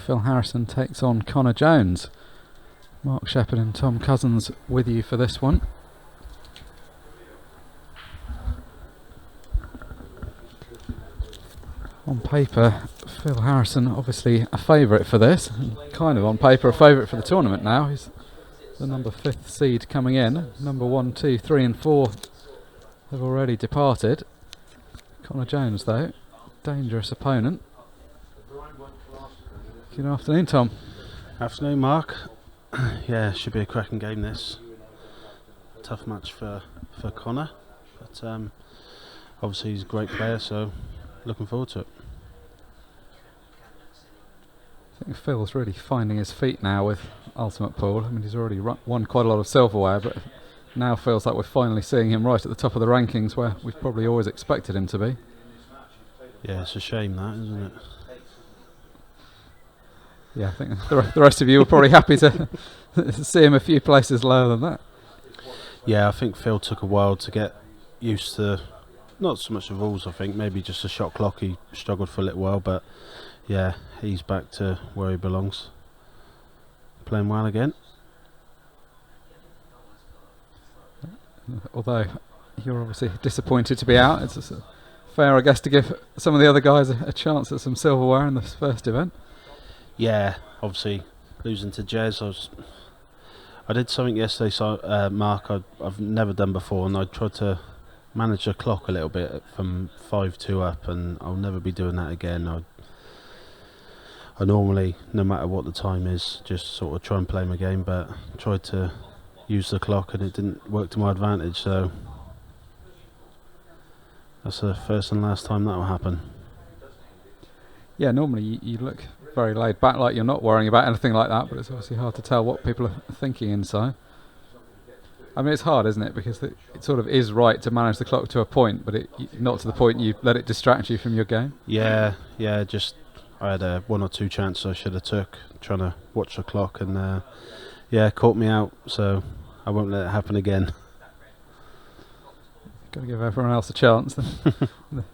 Phil Harrison takes on Connor Jones. Mark Shepherd and Tom Cousins with you for this one. On paper, Phil Harrison obviously a favourite for this, and kind of on paper a favourite for the tournament now. He's the number 5th seed coming in. Number 1, 2, 3 and 4 have already departed. Connor Jones though, dangerous opponent. Good afternoon, Tom. Afternoon, Mark. Yeah, should be a cracking game this. Tough match for Connor, but obviously he's a great player, so looking forward to it. I think Phil's really finding his feet now with Ultimate Pool. I mean, he's already won quite a lot of silverware, but now feels like we're finally seeing him right at the top of the rankings where we've probably always expected him to be. Yeah, it's a shame that, isn't it? Yeah, I think the rest of you were probably happy to see him a few places lower than that. Yeah, I think Phil took a while to get used to, not so much the rules, I think, maybe just the shot clock. He struggled for a little while, but yeah, he's back to where he belongs. Playing well again. Although you're obviously disappointed to be out, it's fair, I guess, to give some of the other guys a chance at some silverware in this first event. Yeah, obviously losing to Jez, I did something yesterday, so Mark, I've never done before, and I tried to manage the clock a little bit from 5-2 up, and I'll never be doing that again. I normally, no matter what the time is, just sort of try and play my game, but tried to use the clock and it didn't work to my advantage, so that's the first and last time that will happen. Yeah, normally you look very laid back, like you're not worrying about anything like that, but it's obviously hard to tell what people are thinking inside. I mean, it's hard, isn't it? Because it sort of is right to manage the clock to a point, but not to the point you let it distract you from your game. Yeah, just I had 1 or 2 chances I should have took, trying to watch the clock, and yeah, caught me out, so I won't let it happen again. Got to give everyone else a chance.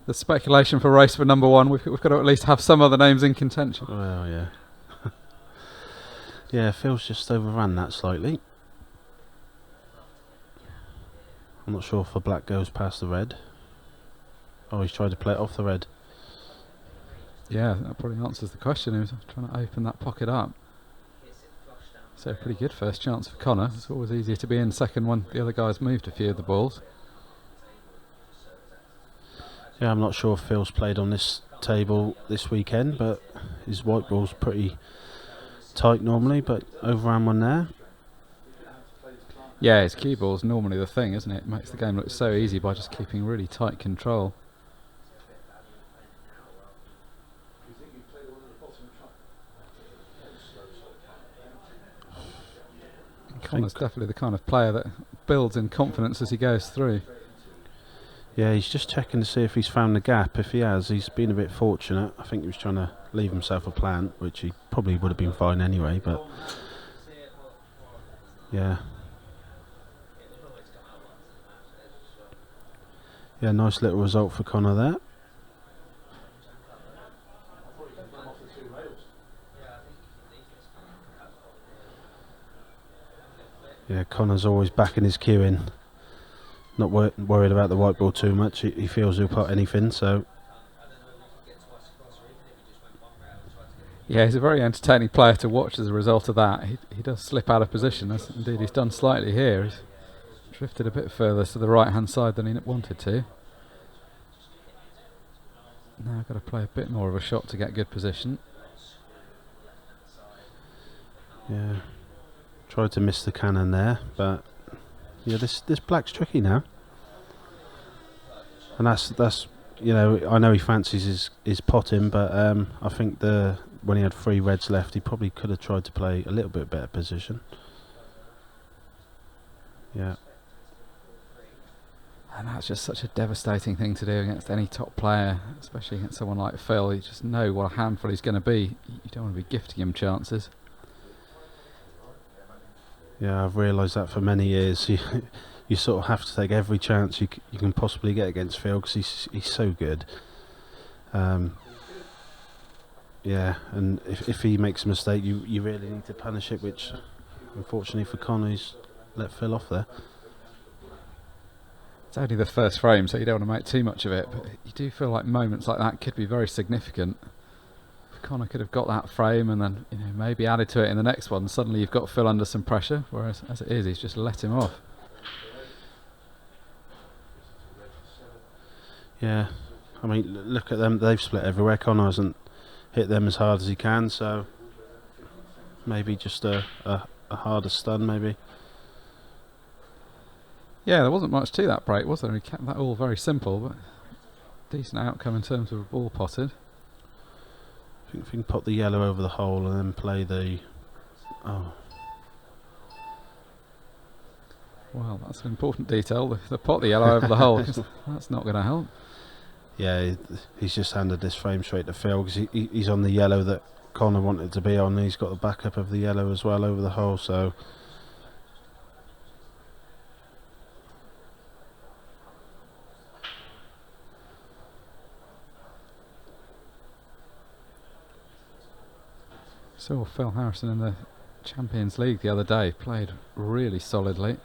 The speculation for race for number 1, we've got to at least have some other names in contention. Well, yeah. Yeah, Phil's just overran that slightly. I'm not sure if the black goes past the red. Oh, he's tried to play it off the red. Yeah, that probably answers the question. He was trying to open that pocket up. So a pretty good first chance for Connor. It's always easier to be in second when the other guys moved a few of the balls. Yeah, I'm not sure if Phil's played on this table this weekend, but his white ball's pretty tight normally, but overran one there. Yeah, his cue ball's normally the thing, isn't it? It makes the game look so easy by just keeping really tight control. Connor's definitely the kind of player that builds in confidence as he goes through. Yeah, he's just checking to see if he's found the gap. If he has, he's been a bit fortunate. I think he was trying to leave himself a plant, which he probably would have been fine anyway, but yeah. Yeah, nice little result for Connor there. Yeah, Connor's always backing his cue in. Not worried about the white ball too much. He feels he'll put anything, so. Yeah, he's a very entertaining player to watch as a result of that. He does slip out of position, as indeed he's done slightly here. He's drifted a bit further to the right hand side than he wanted to. Now I've got to play a bit more of a shot to get good position. Yeah, tried to miss the cannon there, but yeah, this black's tricky now, and that's you know, I know he fancies his potting, but I think when he had 3 reds left, he probably could have tried to play a little bit better position. Yeah. And that's just such a devastating thing to do against any top player, especially against someone like Phil. You just know what a handful he's going to be. You don't want to be gifting him chances. Yeah, I've realised that for many years. You sort of have to take every chance you can possibly get against Phil, because he's so good. Yeah, and if he makes a mistake, you really need to punish it, which unfortunately for Connor, he's let Phil off there. It's only the first frame, so you don't want to make too much of it, but you do feel like moments like that could be very significant. If Connor could have got that frame and then maybe added to it in the next one, suddenly you've got Phil under some pressure, whereas as it is, he's just let him off. Yeah, I mean, look at them, they've split everywhere. Connor hasn't hit them as hard as he can, so maybe just a harder stun, maybe. Yeah, there wasn't much to that break, was there? He kept that all very simple, but decent outcome in terms of a ball potted. I think if you can put the yellow over the hole and then play the... Oh. Well, that's an important detail. The pot the yellow over the hole, 'cause that's not going to help. Yeah, he's just handed this frame straight to Phil because he's on the yellow that Connor wanted to be on. He's got the backup of the yellow as well over the hole, so... Saw Phil Harrison in the Champions League the other day, played really solidly.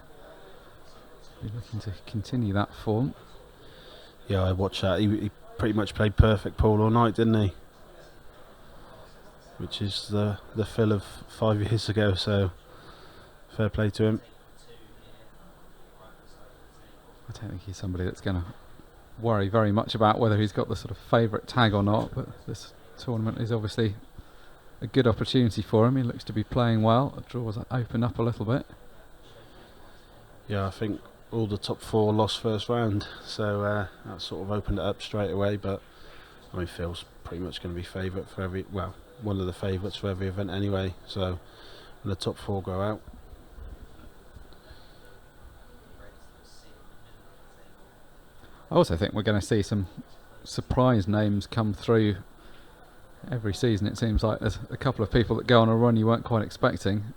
Be looking to continue that form. Yeah, I watched that. He pretty much played perfect pool all night, didn't he? Which is the Phil of 5 years ago, so fair play to him. I don't think he's somebody that's going to worry very much about whether he's got the sort of favourite tag or not, but this tournament is obviously a good opportunity for him. He looks to be playing well. The draws open up a little bit. Yeah, I think all the top 4 lost first round, so that sort of opened it up straight away. But I mean, Phil's pretty much going to be favourite for every, well, one of the favourites for every event anyway. So when the top 4 go out. I also think we're going to see some surprise names come through every season. It seems like there's a couple of people that go on a run you weren't quite expecting.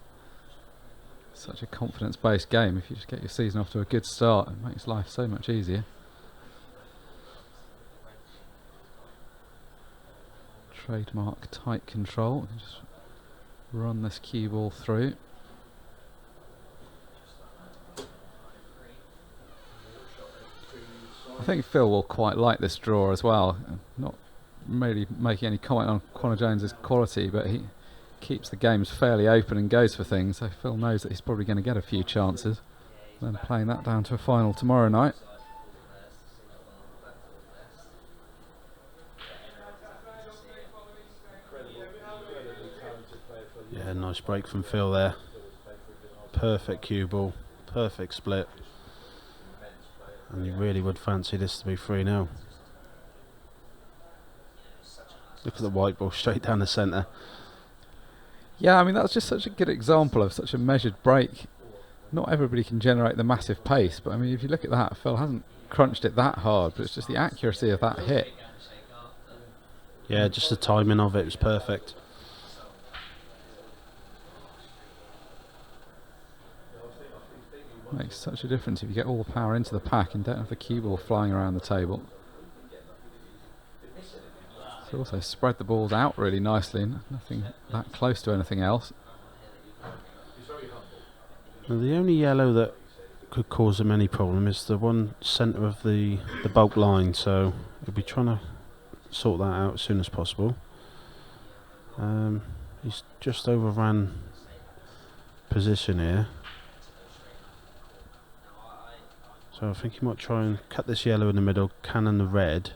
Such a confidence-based game. If you just get your season off to a good start, it makes life so much easier. Trademark tight control. Just run this cue ball through. I think Phil will quite like this draw as well. Not really making any comment on Connor Jones's quality, but he keeps the games fairly open and goes for things, so Phil knows that he's probably going to get a few chances. Then playing that down to a final tomorrow night. Yeah, nice break from Phil there. Perfect cue ball, perfect split. And you really would fancy this to be 3-0. Look at the white ball straight down the centre. Yeah, I mean, that's just such a good example of such a measured break. Not everybody can generate the massive pace, but I mean, if you look at that, Phil hasn't crunched it that hard, but it's just the accuracy of that hit. Yeah, just the timing of it was perfect. Makes such a difference if you get all the power into the pack and don't have the cue ball flying around the table. So also spread the balls out really nicely, nothing that close to anything else. Now, the only yellow that could cause him any problem is the one centre of the bulk line, so he'll be trying to sort that out as soon as possible. He's just overran position here, so I think he might try and cut this yellow in the middle, cannon the red,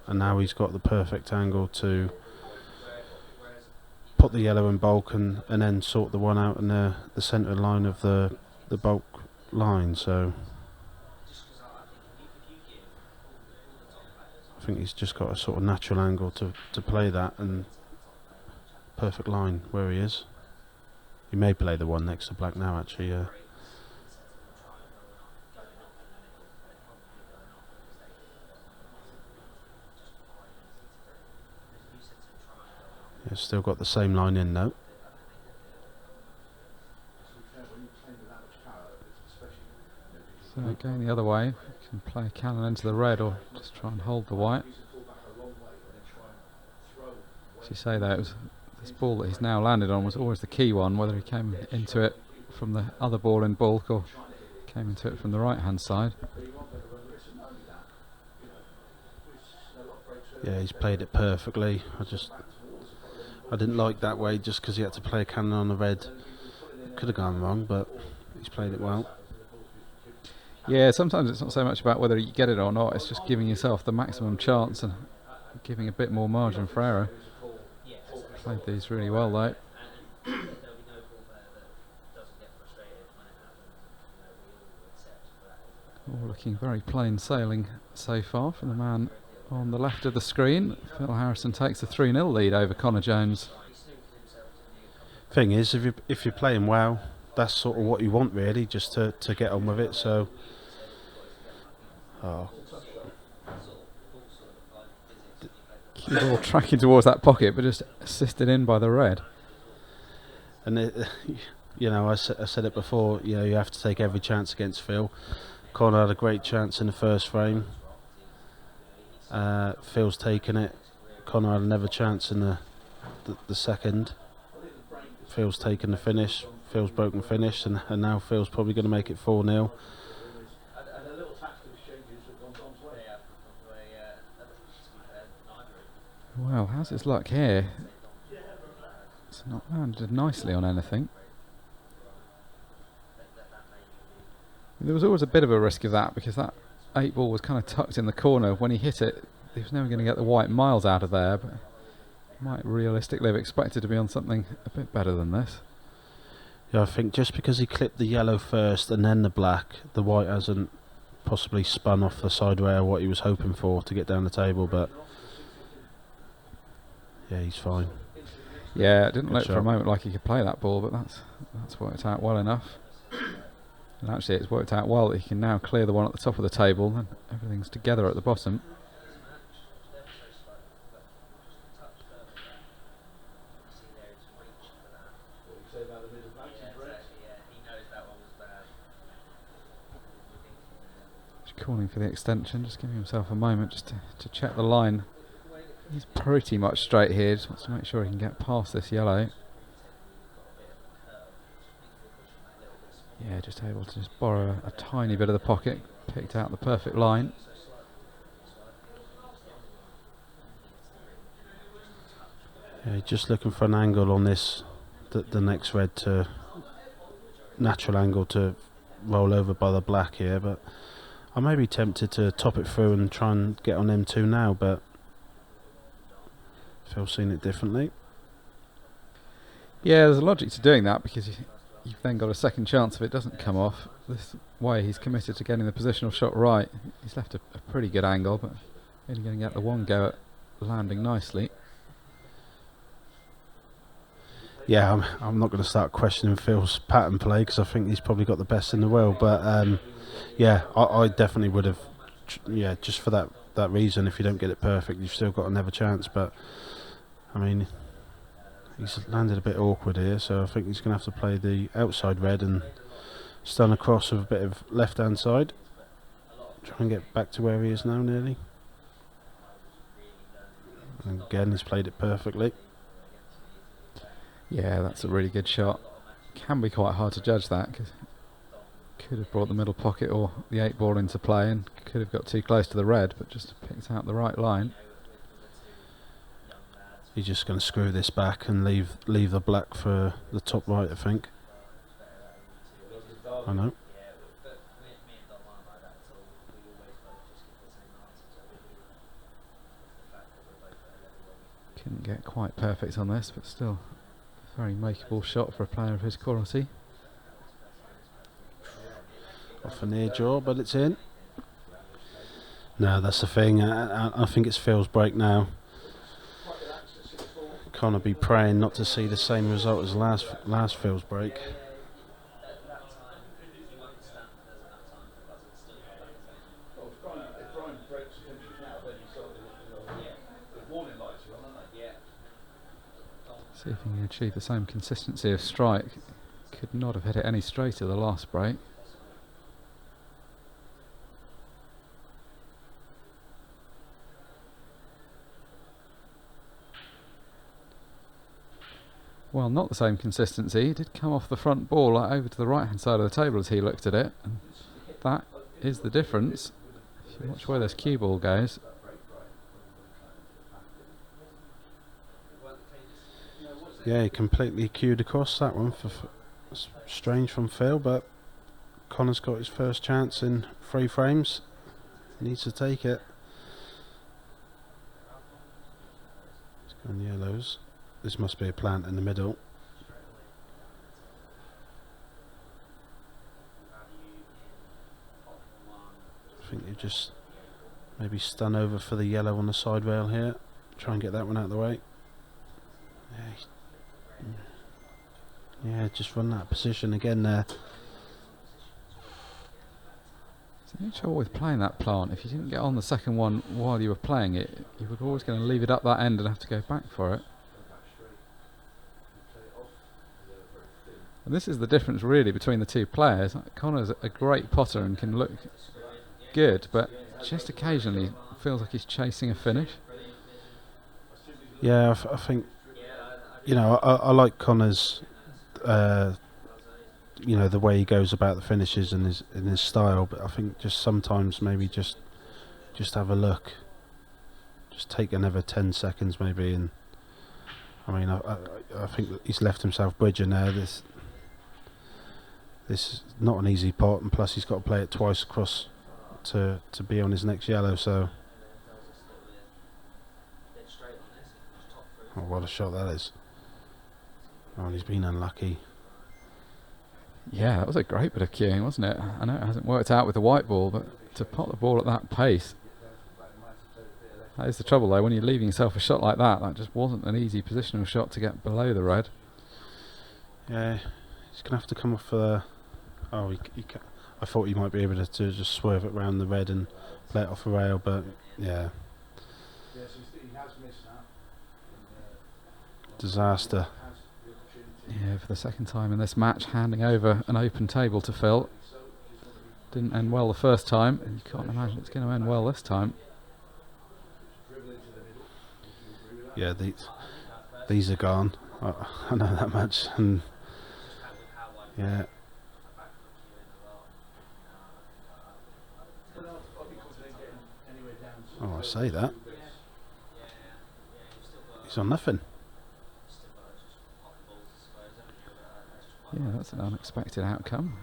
and now he's got the perfect angle to put the yellow in bulk and then sort the one out in the centre line of the bulk line. So I think he's just got a sort of natural angle to play that, and perfect line where he is. He may play the one next to black now, actually. Yeah, still got the same line in though. So going the other way, you can play a cannon into the red or just try and hold the white. As you say though, this ball that he's now landed on was always the key one, whether he came into it from the other ball in baulk or came into it from the right hand side. Yeah, he's played it perfectly. I didn't like that way just because he had to play a cannon on the red. Could have gone wrong, but he's played it well. Yeah, sometimes it's not so much about whether you get it or not, it's just giving yourself the maximum chance and giving a bit more margin for error. Played these really well though. All looking very plain sailing so far from the man on the left of the screen. Phil Harrison takes a 3-0 lead over Connor Jones. Thing is, if you're playing well, that's sort of what you want really, just to get on with it. So, Cue ball tracking towards that pocket, but just assisted in by the red. and you know, I said it before. You know, you have to take every chance against Phil. Connor had a great chance in the first frame. Phil's taken it. Connor had another chance in the second. Phil's taken the finish. Phil's broken finish, and now Phil's probably going to make it 4-0. Well, how's his luck here? It's not landed nicely on anything. There was always a bit of a risk of that because that 8 ball was kind of tucked in the corner. When he hit it, he was never going to get the white miles out of there, but might realistically have expected to be on something a bit better than this. Yeah, I think just because he clipped the yellow first and then the black, the white hasn't possibly spun off the side rail what he was hoping for to get down the table, but yeah, he's fine. Yeah, it didn't Good look shot. for a moment like he could play that ball, but that's worked out well enough. And actually it's worked out well that he can now clear the one at the top of the table and everything's together at the bottom. Calling for the extension, just giving himself a moment just to check the line. He's pretty much straight here, just wants to make sure he can get past this yellow. Yeah, just able to just borrow a tiny bit of the pocket, picked out the perfect line. Yeah, just looking for an angle on this, the next red to natural angle to roll over by the black here, but I may be tempted to top it through and try and get on M2 now, but Phil's seen it differently. Yeah, there's a logic to doing that because you've then got a second chance if it doesn't come off. This way he's committed to getting the positional shot right. He's left a pretty good angle, but only going to get the one go at landing nicely. Yeah, I'm not going to start questioning Phil's pattern play because I think he's probably got the best in the world, but yeah, I definitely would have, yeah, just for that reason. If you don't get it perfect, you've still got another chance, but I mean, he's landed a bit awkward here, so I think he's going to have to play the outside red and stun across with a bit of left hand side. Try and get back to where he is now nearly. And again, he's played it perfectly. Yeah, that's a really good shot. Can be quite hard to judge that because could have brought the middle pocket or the 8 ball into play and could have got too close to the red, but just picked out the right line. He's just going to screw this back and leave the black for the top right, I think. I know. Couldn't get quite perfect on this, but still a very makeable shot for a player of his quality. Off a near draw, but it's in. No, that's the thing. I think it's Phil's break now. Can't be praying not to see the same result as last Phil's break. See if he can achieve the same consistency of strike. Could not have hit it any straighter the last break. Well, not the same consistency. He did come off the front ball over to the right hand side of the table as he looked at it, and that is the difference. If you watch where this cue ball goes. Yeah, he completely cued across that one. Strange from Phil, but Connor's got his first chance in 3 frames. He needs to take it. He's gone yellows. This must be a plant in the middle. I think you just maybe stun over for the yellow on the side rail here. Try and get that one out of the way. Yeah, just run that position again there. It's the trouble with playing that plant. If you didn't get on the second one while you were playing it, you were always going to leave it up that end and have to go back for it. And this is the difference really between the two players. Connor's a great potter and can look good, but just occasionally feels like he's chasing a finish. Yeah, I think, you know, I like Connor's, you know, the way he goes about the finishes and his style, but I think just sometimes maybe just have a look, just take another 10 seconds maybe, and I mean I think that he's left himself bridging there. This is not an easy pot, and plus he's got to play it twice across to be on his next yellow. So, oh, what a shot that is! Oh, and he's been unlucky. Yeah, that was a great bit of cueing, wasn't it? I know it hasn't worked out with the white ball, but to pot the ball at that pace, that is the trouble though. When you're leaving yourself a shot like that, that just wasn't an easy positional shot to get below the red. Yeah, he's gonna have to come off. Oh, he I thought he might be able to just swerve it round the red and play it off the rail, but yeah. Disaster. Yeah, for the second time in this match, handing over an open table to Phil. Didn't end well the first time, and you can't imagine it's going to end well this time. Yeah, these are gone. I know that much, and yeah. Oh, I say that. He's on nothing. Yeah, that's an unexpected outcome.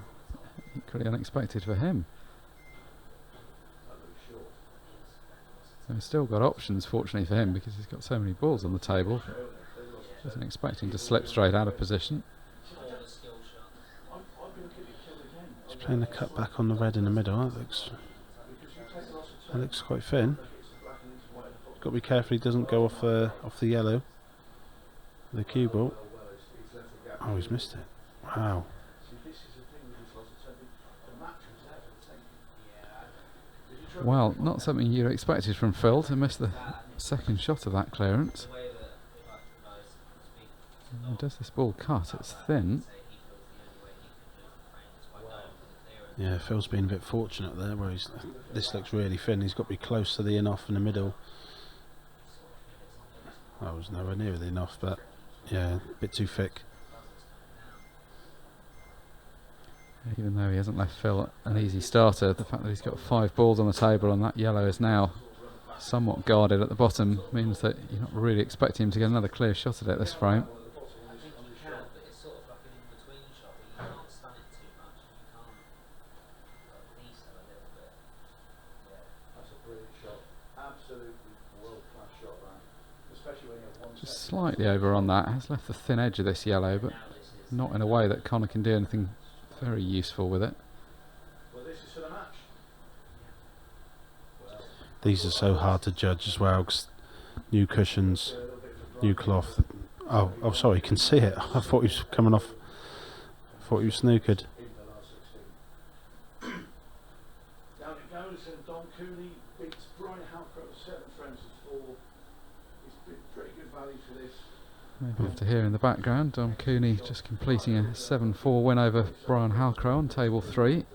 Equally unexpected for him. So he's still got options, fortunately for him, because he's got so many balls on the table. Wasn't expecting to slip straight out of position. He's playing the cut back on the red in the middle. That looks quite thin. Got to be careful he doesn't go off the yellow. The cue ball. Oh, he's missed it. Wow. Well, not something you expected from Phil to miss the second shot of that clearance. Does this ball cut? It's thin. Yeah, Phil's been a bit fortunate there, where this looks really thin. He's got to be close to the in-off in the middle. I was nowhere near the in-off, but yeah, a bit too thick. Even though he hasn't left Phil an easy starter, the fact that he's got 5 balls on the table and that yellow is now somewhat guarded at the bottom means that you're not really expecting him to get another clear shot at it this frame. Just slightly over on that, has left the thin edge of this yellow, but not in a way that Connor can do anything very useful with it. These are so hard to judge as well, 'cause new cushions, new cloth. Oh, sorry, you can see it. I thought he was coming off. I thought he was snookered. Maybe after here in the background, Dom Cooney just completing a 7-4 win over Brian Halcrow on table 3.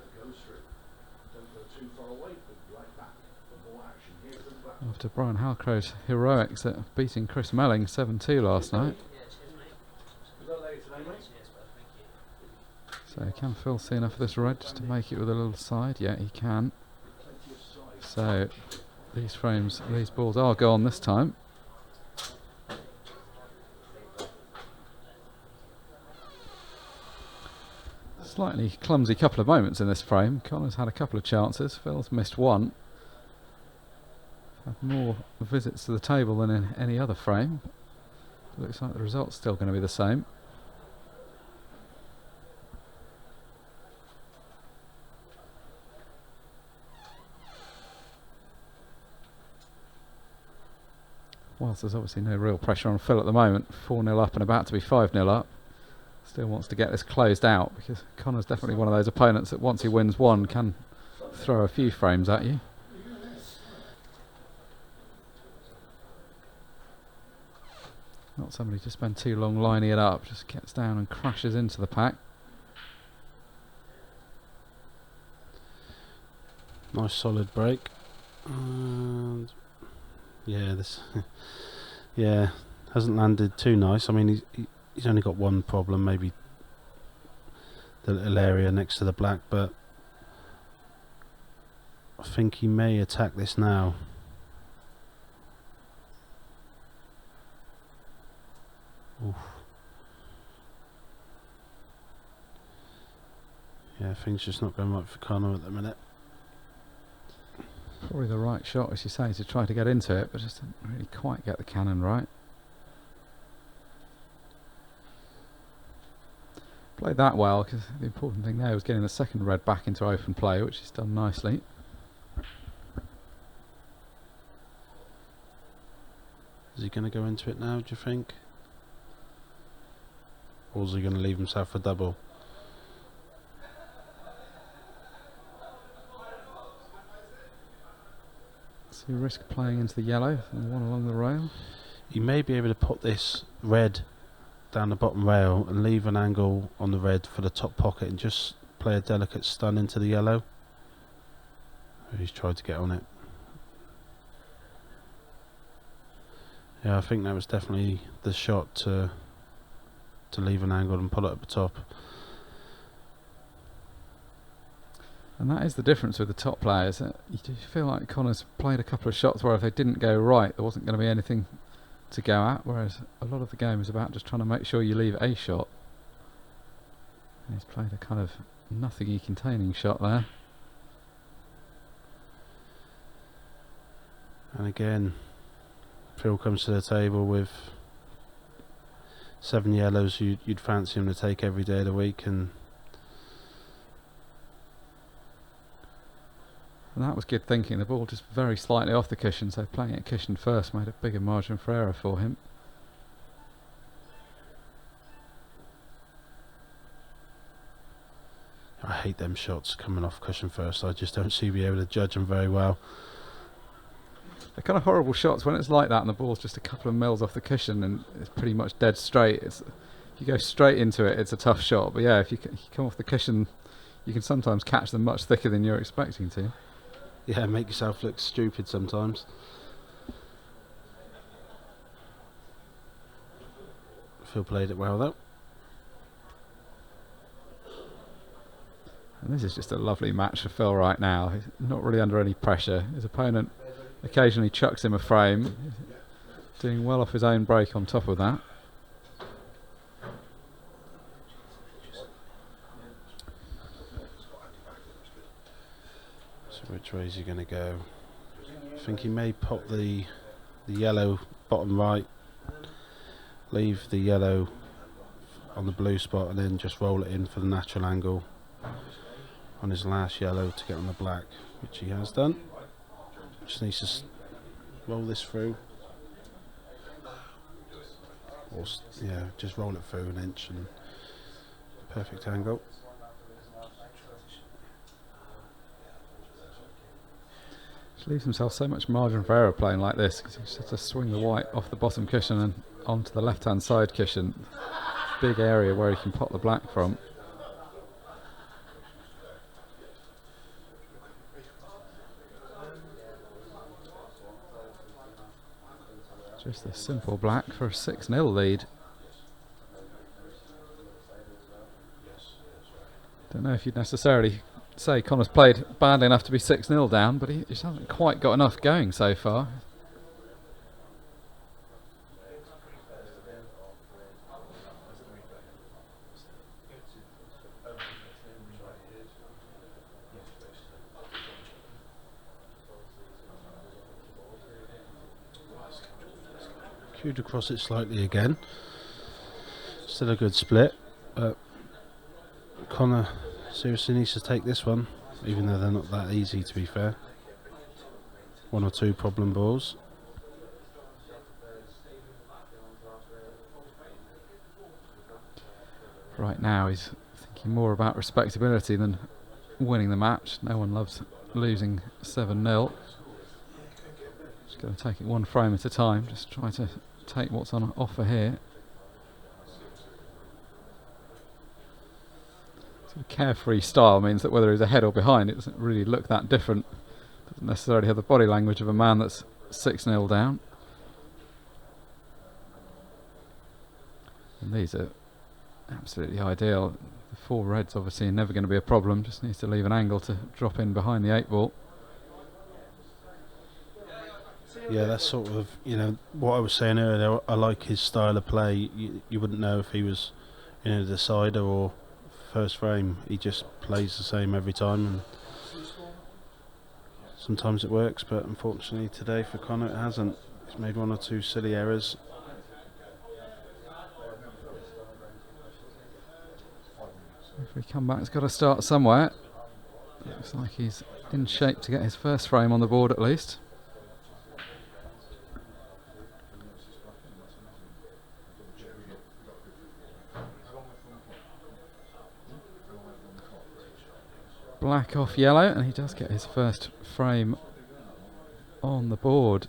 After Brian Halcrow's heroics at beating Chris Melling 7-2 last night. So can Phil see enough of this red just to make it with a little side? Yeah, he can. So these frames, these balls are gone this time. Slightly clumsy couple of moments in this frame. Connor's had a couple of chances. Phil's missed one. Had more visits to the table than in any other frame. Looks like the result's still going to be the same. Whilst there's obviously no real pressure on Phil at the moment, 4-0 up and about to be 5-0 up. Still wants to get this closed out because Connor's definitely one of those opponents that once he wins one can throw a few frames at you. Not somebody to spend too long lining it up, just gets down and crashes into the pack. Nice solid break. And yeah, this yeah, hasn't landed too nice. I mean, he's only got one problem, maybe the little area next to the black, but I think he may attack this now. Oof. Yeah, things just not going right for Connor at the minute. Probably the right shot, as you say, to try to get into it, but just didn't really quite get the cannon right. Played that well, because the important thing there was getting the second red back into open play, which he's done nicely. Is he going to go into it now, do you think? Or is he going to leave himself for double? So you risk playing into the yellow and the one along the rail. He may be able to put this red down the bottom rail and leave an angle on the red for the top pocket and just play a delicate stun into the yellow. He's tried to get on it. Yeah, I think that was definitely the shot to leave an angle and pull it at the top. And that is the difference with the top players. You do feel like Connor's played a couple of shots where if they didn't go right, there wasn't going to be anything to go at, whereas a lot of the game is about just trying to make sure you leave a shot. And he's played a kind of nothingy containing shot there. And again, Phil comes to the table with 7 yellows you'd fancy him to take every day of the week, and that was good thinking. The ball just very slightly off the cushion, so playing it cushion first made a bigger margin for error for him. I hate them shots coming off cushion first. I just don't seem to be able to judge them very well. They're kind of horrible shots when it's like that and the ball's just a couple of mils off the cushion and it's pretty much dead straight. If you go straight into it, it's a tough shot, but yeah, if you come off the cushion, you can sometimes catch them much thicker than you're expecting to. Yeah, make yourself look stupid sometimes. Phil played it well though. And this is just a lovely match for Phil right now. He's not really under any pressure. His opponent occasionally chucks him a frame. He's doing well off his own break on top of that. So which way is he going to go? I think he may pop the yellow bottom right, leave the yellow on the blue spot and then just roll it in for the natural angle on his last yellow to get on the black, which he has done. Just needs to roll this through, or yeah, just roll it through an inch and perfect angle. Just leaves himself so much margin for error playing like this, because he's just to swing the white off the bottom cushion and onto the left hand side cushion. Big area where he can pop the black from. Just a simple black for a 6-0 lead. Don't know if you'd necessarily say Connor's played badly enough to be 6-0 down, but he just hasn't quite got enough going so far. Cued across it slightly again. Still a good split, but Connor seriously needs to take this one, even though they're not that easy, to be fair. 1 or 2 problem balls. Right now he's thinking more about respectability than winning the match. No one loves losing 7-0. Just going to take it one frame at a time, just try to take what's on offer here. Sort of carefree style means that whether he's ahead or behind, it doesn't really look that different. Doesn't necessarily have the body language of a man that's 6-0 down. And these are absolutely ideal. The 4 reds obviously are never going to be a problem, just needs to leave an angle to drop in behind the 8 ball. Yeah, that's sort of, what I was saying earlier. I like his style of play. You wouldn't know if he was in a decider or first frame. He just plays the same every time, and sometimes it works, but unfortunately today for Connor it hasn't. He's made 1 or 2 silly errors. If we come back, he's got to start somewhere. Looks like he's in shape to get his first frame on the board at least. Black off yellow, and he does get his first frame on the board.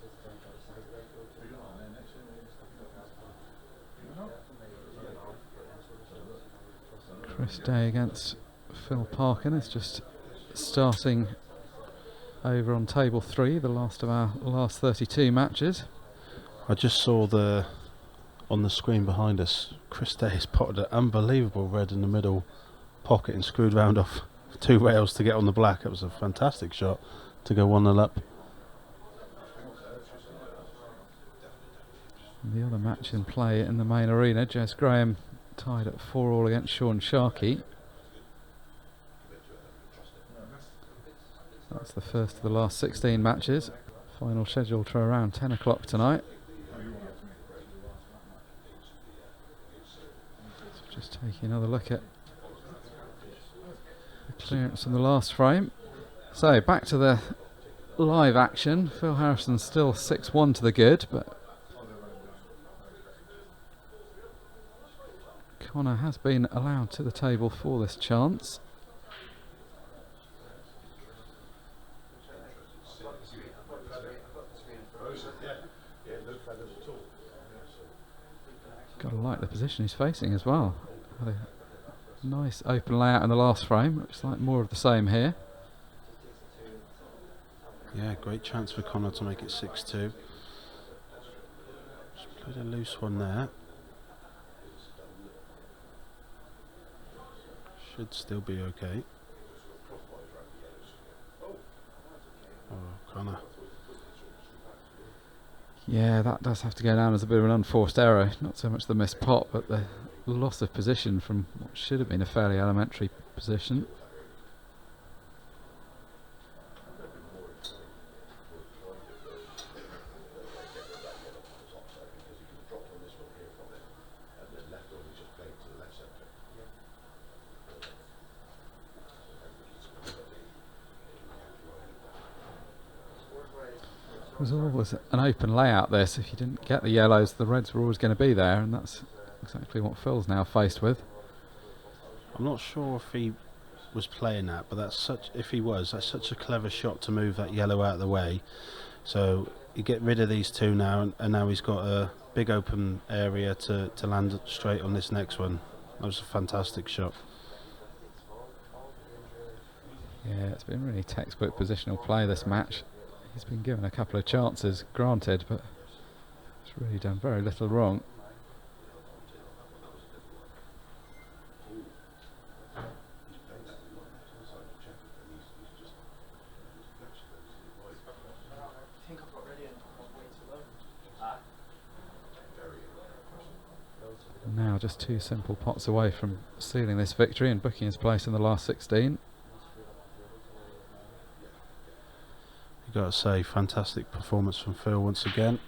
Chris Day against Phil Parkin is just starting over on table 3, the last of our last 32 matches. I just saw on the screen behind us, Chris Day has potted an unbelievable red in the middle pocket and screwed round off 2 rails to get on the black. It was a fantastic shot to go 1-0 up. The other match in play in the main arena, Jez Graham tied at 4-all against Sean Sharkey. That's the first of the last 16 matches. Final scheduled for around 10 o'clock tonight. So just taking another look at the clearance from the last frame. So back to the live action. Phil Harrison's still 6-1 to the good, but Connor has been allowed to the table for this chance. Gotta like the position he's facing as well. Had a nice open layout in the last frame. Looks like more of the same here. Yeah, great chance for Connor to make it 6-2. Just played a loose one there. Should still be okay. Oh, Connor. Yeah, that does have to go down as a bit of an unforced error. Not so much the missed pot, but the loss of position from what should have been a fairly elementary position. It was always an open layout this. If you didn't get the yellows, the reds were always going to be there, and that's exactly what Phil's now faced with. I'm not sure if he was playing that, but that's such a clever shot to move that yellow out of the way. So you get rid of these 2 now, and now he's got a big open area to land straight on this next one. That was a fantastic shot. Yeah, it's been really textbook positional play this match. He's been given a couple of chances, granted, but he's really done very little wrong. just 2 simple pots away from sealing this victory and booking his place in the last 16. You've got to say, fantastic performance from Phil once again.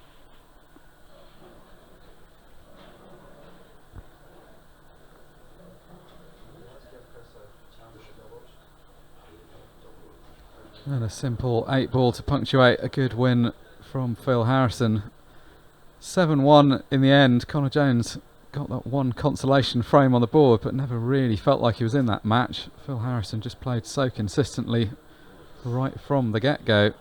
And a simple 8 ball to punctuate a good win from Phil Harrison. 7-1 in the end. Connor Jones got that one consolation frame on the board, but never really felt like he was in that match. Phil Harrison just played so consistently right from the get-go.